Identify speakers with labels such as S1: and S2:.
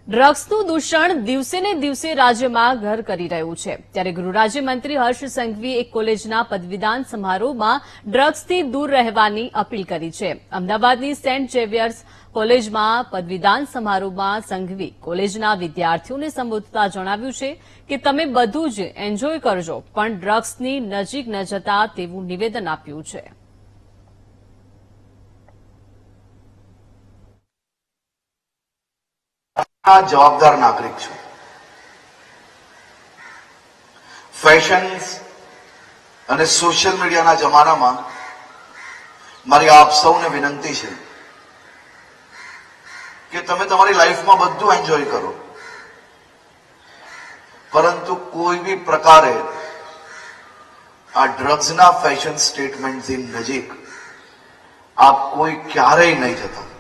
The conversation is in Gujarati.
S1: ડ્રગ્સનું દૂષણ દિવસે ને દિવસે રાજ્યમાં ઘર કરી રહ્યું છે ત્યારે ગૃહ રાજ્યમંત્રી હર્ષ સંઘવી એક કોલેજના પદવીદાન સમારોહમાં ડ્રગ્સથી દૂર રહેવાની અપીલ કરી છે. અમદાવાદની સેન્ટ ઝેવિયર્સ કોલેજમાં પદવીદાન સમારોહમાં સંઘવી કોલેજના વિદ્યાર્થીઓને સંબોધતા જણાવ્યું છે કે તમે બધું જ એન્જોય કરજો પણ ડ્રગ્સની નજીક ન જતા તેવું નિવેદન આપ્યું છે.
S2: જવાબદાર નાગરિક છું. ફેશન્સ અને સોશિયલ મીડિયાના જમાનામાં મારી આપ સૌને વિનંતી છે કે તમે તમારી લાઈફમાં બધું એન્જોય કરો, પરંતુ કોઈ બી પ્રકારે આ ડ્રગ્સના ફેશન સ્ટેટમેન્ટથી નજીક આપ કોઈ ક્યારેય નહીં જતા.